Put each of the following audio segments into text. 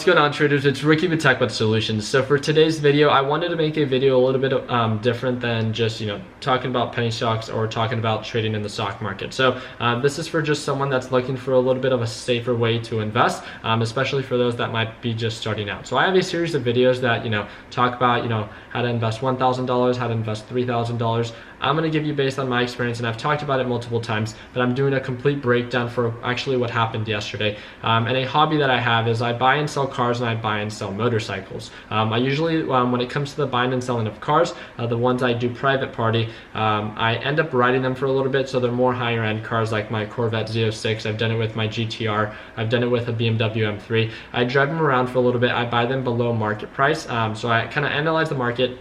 going on, traders? It's Ricky with TechBot Solutions. So for today's video, I wanted to make a video a little bit different than just, talking about penny stocks or talking about trading in the stock market. So this is for just someone that's looking for a little bit of a safer way to invest, especially for those that might be just starting out. So I have a series of videos that, talk about, how to invest $1,000, how to invest $3,000. I'm going to give you based on my experience, and I've talked about it multiple times, but I'm doing a complete breakdown for actually what happened yesterday. And a hobby that I have is I buy and sell cars, and I buy and sell motorcycles. I usually, when it comes to the buying and selling of cars, the ones I do private party, I end up riding them for a little bit, so they're more higher end cars like my Corvette Z06. I've done it with my GTR. I've done it with a BMW M3. I drive them around for a little bit. I buy them below market price. So I kind of analyze the market.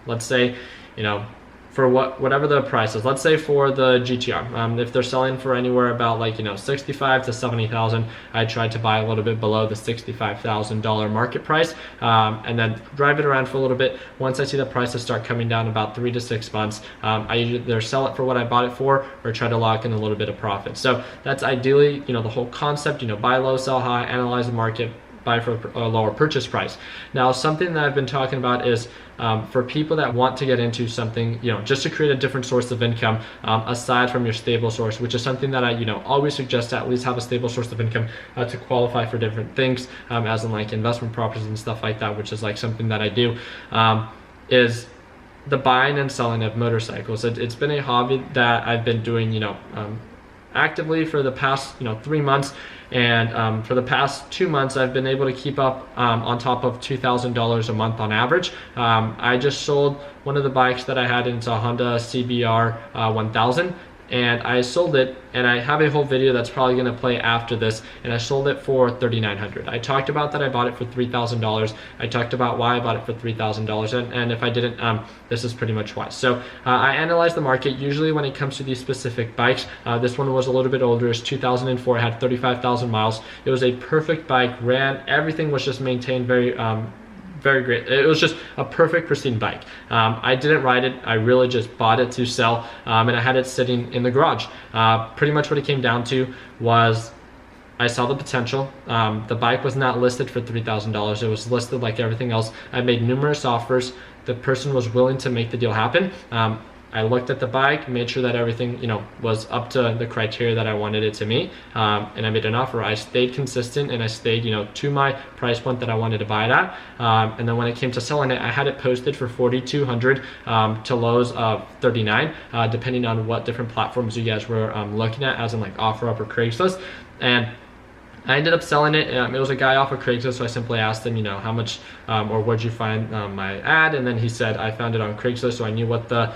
Let's say, for whatever the price is. Let's say for the GTR, if they're selling for anywhere about 65 to 70,000, I try to buy a little bit below the $65,000 market price, and then drive it around for a little bit. Once I see the prices start coming down about 3 to 6 months, I either sell it for what I bought it for or try to lock in a little bit of profit. So that's ideally, the whole concept, buy low, sell high, analyze the market, buy for a lower purchase price. Now, something that I've been talking about is for people that want to get into something, just to create a different source of income aside from your stable source, which is something that I, always suggest to at least have a stable source of income to qualify for different things, as in investment properties and stuff like that, which is something that I do, is the buying and selling of motorcycles. It's been a hobby that I've been doing, actively for the past 3 months, and for the past 2 months I've been able to keep up on top of $2,000 a month on average. I just sold one of the bikes that I had, and it's a Honda CBR 1000, and I sold it, and I have a whole video that's probably going to play after this, and I sold it for $3,900. I talked about that I bought it for $3,000. I talked about why I bought it for $3,000, and if I didn't, this is pretty much why. So I analyzed the market. Usually when it comes to these specific bikes, this one was a little bit older. It's 2004. It had 35,000 miles. It was a perfect bike, ran, everything was just maintained very great. It was just a perfect, pristine bike. I didn't ride it. I really just bought it to sell, and I had it sitting in the garage. Pretty much what it came down to was I saw the potential. The bike was not listed for $3,000. It was listed like everything else. I made numerous offers. The person was willing to make the deal happen. I looked at the bike, made sure that everything, was up to the criteria that I wanted it to meet, and I made an offer. I stayed consistent, and I stayed, to my price point that I wanted to buy it at. And then when it came to selling it, I had it posted for $4,200 to lows of $39, depending on what different platforms you guys were looking at, as in OfferUp or Craigslist. And I ended up selling it. It was a guy off of Craigslist, so I simply asked him, how much or where'd you find my ad? And then he said, I found it on Craigslist, so I knew what the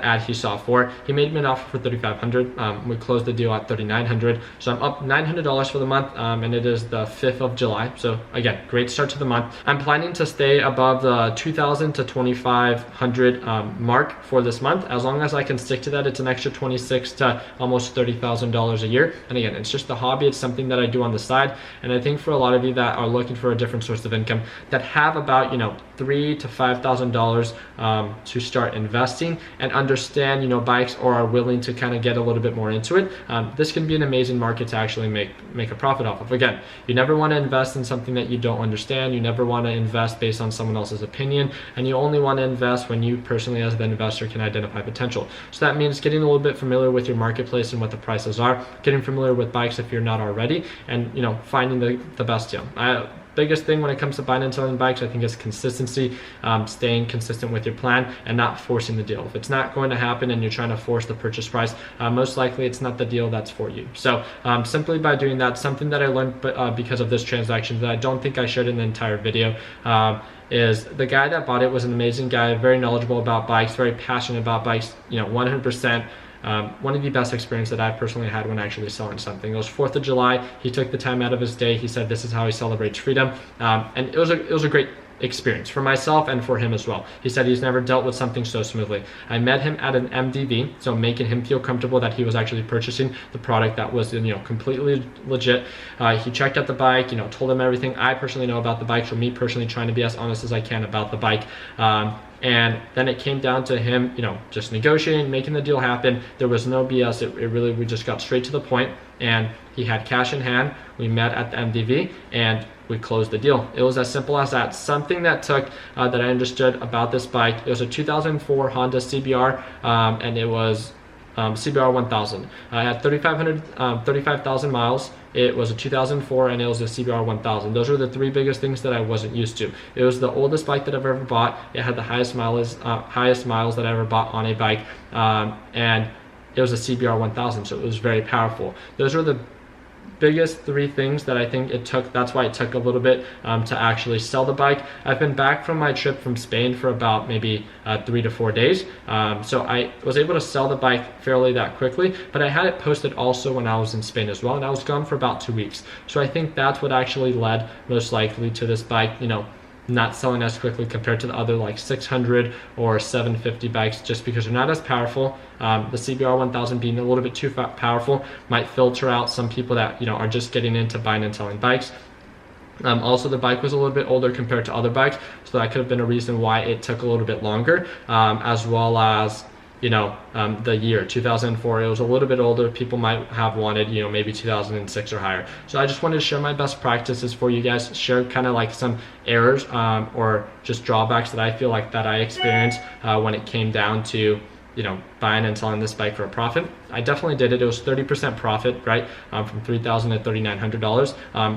ad he saw for. He made me an offer for $3,500. We closed the deal at $3,900. So I'm up $900 for the month, and it is the 5th of July. So again, great start to the month. I'm planning to stay above the $2,000 to $2,500 mark for this month. As long as I can stick to that, it's an extra $26,000 to almost $30,000 a year. And again, it's just a hobby. It's something that I do on the side. And I think for a lot of you that are looking for a different source of income, that have about $3,000 to $5,000 to start investing and understand bikes, or are willing to kind of get a little bit more into it, this can be an amazing market to actually make a profit off of. Again, you never want to invest in something that you don't understand. You never want to invest based on someone else's opinion, and you only want to invest when you personally as the investor can identify potential. So that means getting a little bit familiar with your marketplace and what the prices are, getting familiar with bikes if you're not already, and finding the best deal. Biggest thing when it comes to buying and selling bikes, I think, is consistency, staying consistent with your plan and not forcing the deal. If it's not going to happen and you're trying to force the purchase price, most likely it's not the deal that's for you. So simply by doing that, something that I learned because of this transaction that I don't think I shared in the entire video, is the guy that bought it was an amazing guy, very knowledgeable about bikes, very passionate about bikes, 100%. One of the best experiences that I've personally had when actually selling something. It was 4th of July. He took the time out of his day. He said this is how he celebrates freedom, and it was a great experience for myself and for him as well. He said he's never dealt with something so smoothly. I met him at an MDV, so making him feel comfortable that he was actually purchasing the product that was completely legit. He checked out the bike, told him everything I personally know about the bike, for me personally trying to be as honest as I can about the bike. And then it came down to him, just negotiating, making the deal happen. There was no BS. We just got straight to the point, and he had cash in hand. We met at the MDV, and we closed the deal. It was as simple as that. Something that took that I understood about this bike, it was a 2004 Honda CBR, and it was CBR 1000. I had 35,000 miles. It was a 2004 and it was a CBR 1000. Those are the three biggest things that I wasn't used to. It was the oldest bike that I've ever bought. It had the highest miles that I ever bought on a bike, and it was a CBR 1000, so it was very powerful. Those are the biggest three things that I think it took. That's why it took a little bit to actually sell the bike. I've been back from my trip from Spain for about maybe 3 to 4 days, so I was able to sell the bike fairly that quickly, but I had it posted also when I was in Spain as well, and I was gone for about 2 weeks. So I think that's what actually led most likely to this bike, you know, not selling as quickly compared to the other like 600 or 750 bikes, just because they're not as powerful. The CBR 1000 being a little bit too powerful might filter out some people that, you know, are just getting into buying and selling bikes. Also, the bike was a little bit older compared to other bikes, so that could have been a reason why it took a little bit longer, as well as, you know, the year 2004, it was a little bit older. People might have wanted, you know, maybe 2006 or higher. So I just wanted to share my best practices for you guys, share kind of like some errors or just drawbacks that I feel like that I experienced when it came down to, you know, buying and selling this bike for a profit. I definitely did it. It was 30% profit, right? From $3,000 to $3,900,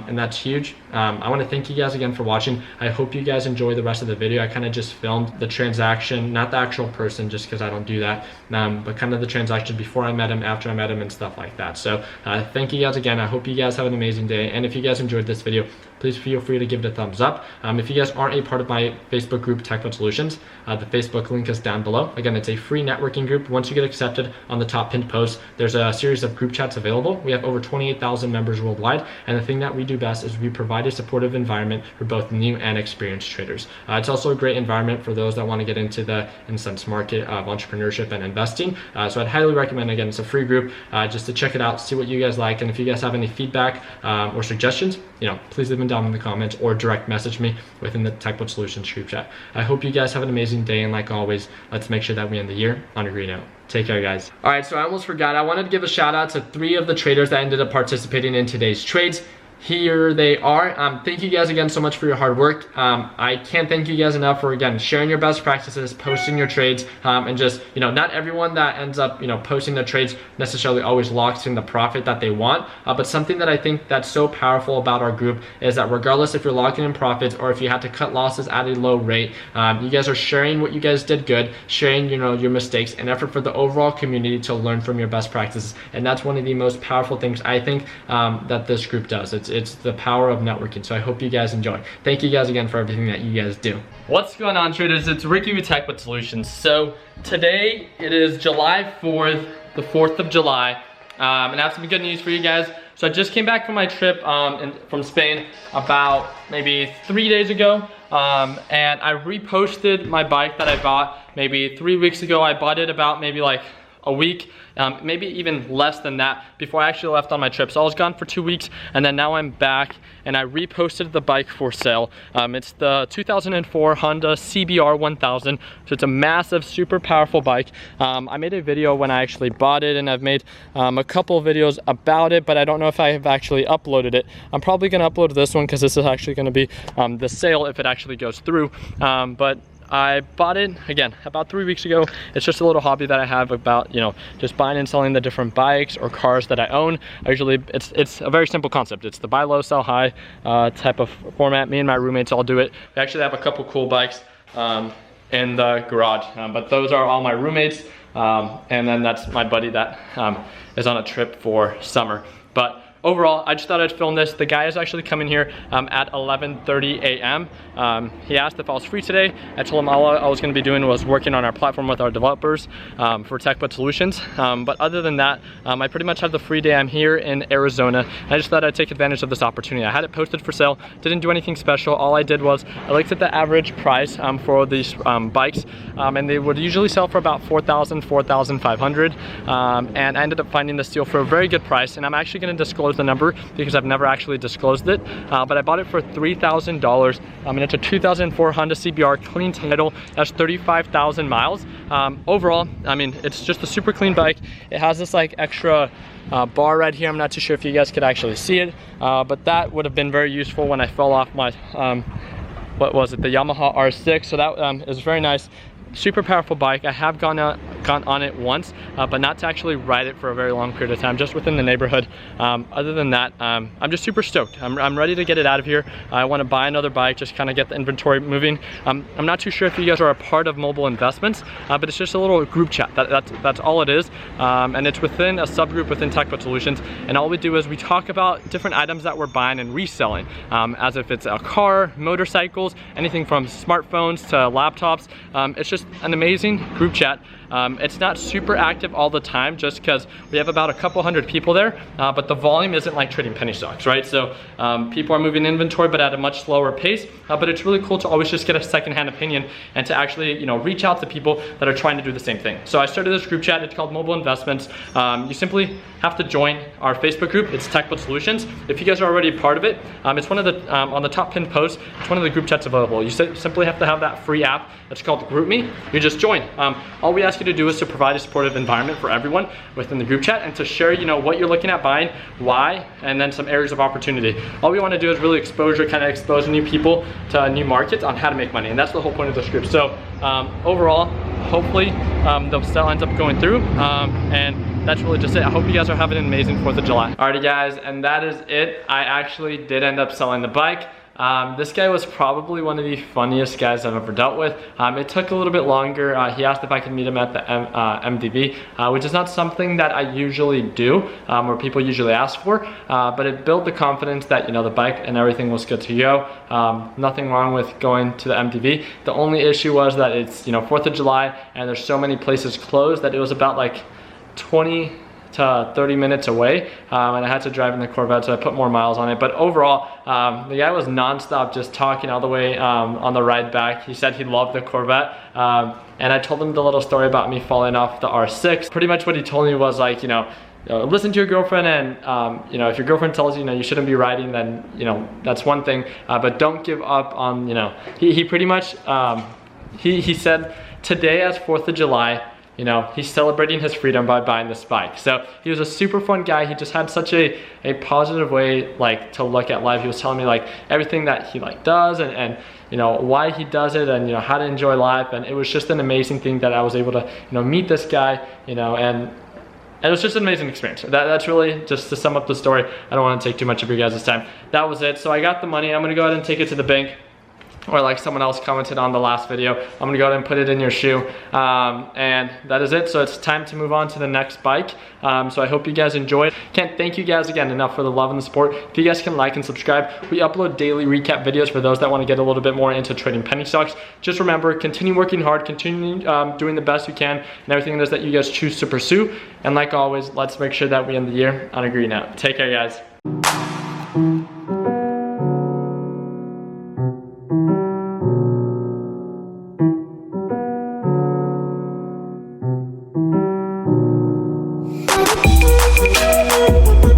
and that's huge. I want to thank you guys again for watching. I hope you guys enjoy the rest of the video. I kind of just filmed the transaction, not the actual person, just because I don't do that, but kind of the transaction before I met him, after I met him, and stuff like that. So thank you guys again. I hope you guys have an amazing day, and if you guys enjoyed this video, please feel free to give it a thumbs up. If you guys aren't a part of my Facebook group, TechBud Solutions, the Facebook link is down below. Again, it's a free networking group. Once you get accepted, on the top pinned post, there's a series of group chats available. We have over 28,000 members worldwide, and the thing that we do best is we provide a supportive environment for both new and experienced traders. It's also a great environment for those that want to get into the in-sense market of entrepreneurship and investing. So I'd highly recommend, again, it's a free group, just to check it out, see what you guys like, and if you guys have any feedback or suggestions, you know, please leave them down in the comments or direct message me within the TechBud Solutions group chat. I hope you guys have an amazing day, and like always, let's make sure that we end the year on a green note. Take care, guys. All right, so I almost forgot. I wanted to give a shout out to 3 of the traders that ended up participating in today's trades. Here they are. Thank you guys again so much for your hard work. I can't thank you guys enough for, again, sharing your best practices, posting your trades, and just, you know, not everyone that ends up, you know, posting their trades necessarily always locks in the profit that they want, but something that I think that's so powerful about our group is that regardless if you're locking in profits or if you had to cut losses at a low rate, you guys are sharing what you guys did good, sharing, you know, your mistakes, and effort for the overall community to learn from your best practices. And that's one of the most powerful things I think that this group does. It's the power of networking. So I hope you guys enjoy. Thank you guys again for everything that you guys do. What's going on, traders? It's Ricky with TechBud Solutions. So today it is July 4th, the 4th of July, and I have some good news for you guys. So I just came back from my trip from Spain about maybe 3 days ago, and I reposted my bike that I bought maybe 3 weeks ago. I bought it about maybe like a week, maybe even less than that, before I actually left on my trip. So I was gone for 2 weeks, and then now I'm back, and I reposted the bike for sale. It's the 2004 Honda CBR 1000. So it's a massive, super powerful bike. I made a video when I actually bought it, and I've made a couple of videos about it, but I don't know if I have actually uploaded it. I'm probably gonna upload this one because this is actually gonna be the sale if it actually goes through. But I bought it, again, about 3 weeks ago. It's just a little hobby that I have about, you know, just buying and selling the different bikes or cars that I own. I usually, it's a very simple concept. It's the buy low, sell high type of format. Me and my roommates all do it. We actually have a couple cool bikes in the garage, but those are all my roommates. And then that's my buddy that is on a trip for summer. But overall, I just thought I'd film this. The guy is actually coming here at 11:30 a.m. He asked if I was free today. I told him all I was going to be doing was working on our platform with our developers for TechBud Solutions. But other than that, I pretty much have the free day. I'm here in Arizona. I just thought I'd take advantage of this opportunity. I had it posted for sale. Didn't do anything special. All I did was I looked at the average price for these bikes, and they would usually sell for about $4,000, $4,500. And I ended up finding this deal for a very good price. And I'm actually going to disclose disclose the number because I've never actually disclosed it, but I bought it for $3,000. And it's a 2004 Honda CBR, clean title, that's 35,000 miles. Overall, I mean, it's just a super clean bike. It has this like extra bar right here. I'm not too sure if you guys could actually see it, but that would have been very useful when I fell off my what was it, the Yamaha R6. So that is very nice. Super powerful bike. I have gone on it once, but not to actually ride it for a very long period of time, just within the neighborhood. Other than that, I'm just super stoked. I'm ready to get it out of here. I want to buy another bike, just kind of get the inventory moving. I'm not too sure if you guys are a part of Mobile Investments, but it's just a little group chat. That's all it is, and it's within a subgroup within TechBot Solutions. And all we do is we talk about different items that we're buying and reselling, as if it's a car, motorcycles, anything from smartphones to laptops. It's just an amazing group chat. It's not super active all the time just because we have about a couple hundred people there, but the volume isn't like trading penny stocks, right? So people are moving inventory but at a much slower pace, but it's really cool to always just get a secondhand opinion and to actually, you know, reach out to people that are trying to do the same thing. So I started this group chat. It's called Mobile Investments. You simply have to join our Facebook group. It's TechBot Solutions. If you guys are already a part of it, it's one of the on the top pinned posts. It's one of the group chats available. You simply have to have that free app. It's called GroupMe. You just join. All we ask you to do is to provide a supportive environment for everyone within the group chat and to share, you know, what you're looking at buying, why, and then some areas of opportunity. All we want to do is really kind of expose new people to new markets on how to make money, and that's the whole point of this group. So overall, hopefully the sale ends up going through, and that's really just it. I hope you guys are having an amazing 4th of July. Alrighty guys, and that is it. I actually did end up selling the bike. This guy was probably one of the funniest guys I've ever dealt with. It took a little bit longer. He asked if I could meet him at the MDV, which is not something that I usually do, or people usually ask for, but it built the confidence that, you know, the bike and everything was good to go. Nothing wrong with going to the MDV. The only issue was that it's, you know, 4th of July and there's so many places closed that it was about like 20 to 30 minutes away, and I had to drive in the Corvette, so I put more miles on it. But overall, the guy was nonstop just talking all the way on the ride back. He said he loved the Corvette, and I told him the little story about me falling off the R6. Pretty much what he told me was like, you know, listen to your girlfriend, and you know, if your girlfriend tells you, you know, you shouldn't be riding, then, you know, that's one thing, but don't give up on, you know, he pretty much, he said today as 4th of July, you know, he's celebrating his freedom by buying this bike. So he was a super fun guy. He just had such a positive way like to look at life. He was telling me like everything that he like does and you know, why he does it, and you know, how to enjoy life. And it was just an amazing thing that I was able to, you know, meet this guy, you know, and it was just an amazing experience. That's really just to sum up the story. I don't want to take too much of your guys' time. That was it. So I got the money. I'm gonna go ahead and take it to the bank. Or like someone else commented on the last video, I'm gonna go ahead and put it in your shoe. And that is it. So it's time to move on to the next bike. So I hope you guys enjoyed. Can't thank you guys again enough for the love and the support. If you guys can like and subscribe, we upload daily recap videos for those that want to get a little bit more into trading penny stocks. Just remember, continue working hard, continue doing the best you can, and everything it is that you guys choose to pursue. And like always, let's make sure that we end the year on a green note. Take care, guys. We'll be right back.